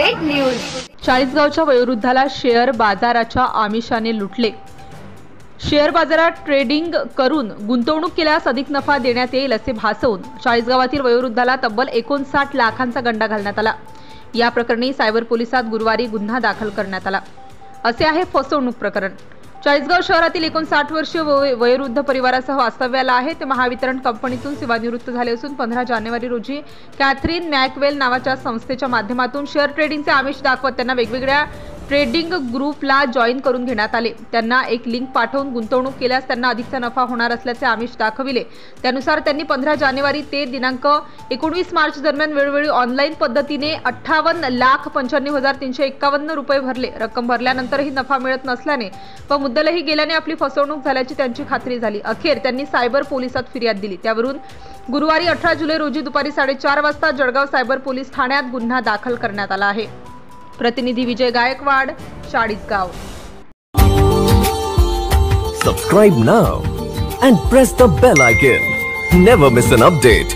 वाईट news. चाळीसगावच्या वयोवृद्धाला share बाजाराच्या आमिषाने लुटले। शेअर बाजारात ट्रेडिंग करून गुंतवणूक केल्यास अधिक नफा देण्यात येईल असे भासवून चाळीसगावातील वयोवृद्धाला तब्बल 59 लाखांचा गंडा घालण्यात आला। या प्रकरणी सायबर पोलिसात गुरुवारी गुन्हा दाखल करण्यात आला। असे आहे फसवणूक प्रकरण। चाळीसगाव शहरातील 59 वर्षीय वयोवृद्ध परिवारासह वास्तव्याला आहे। ते महावितरण कंपनीतून सेवानिवृत्त झाले असून 15 जानेवारी रोजी कॅथरीन मॅकवेल नावाच्या संस्थेच्या माध्यमातून शेअर ट्रेडिंगचे आमिष दाखवत त्यांना वेगवेगळ्या ट्रेडिंग ग्रुपला जॉईन करून घेण्यात आले। त्यांना एक लिंक पाठवून गुंतवणूक केल्यास त्यांना अधिकचा नफा होणार असल्याचे आमिष दाखविले। त्यानुसार त्यांनी 15 जानेवारी ते दिनांक 19 मार्च दरम्यान वेळोवेळी ऑनलाईन पद्धतीने 58,95,351 रुपये भरले। रक्कम भरल्यानंतरही नफा मिळत नसल्याने व मुद्दलही गेल्याने आपली फसवणूक झाल्याची त्यांची खात्री झाली। अखेर त्यांनी सायबर पोलिसात फिर्याद दिली। त्यावरून गुरुवारी 18 जुलै रोजी दुपारी 4:30 वाजता जळगाव सायबर पोलीस ठाण्यात गुन्हा दाखल करण्यात आला आहे। प्रतिनिधी विजय Gaikwad, Chalisgaon. Subscribe now and press the bell icon. Never miss an update.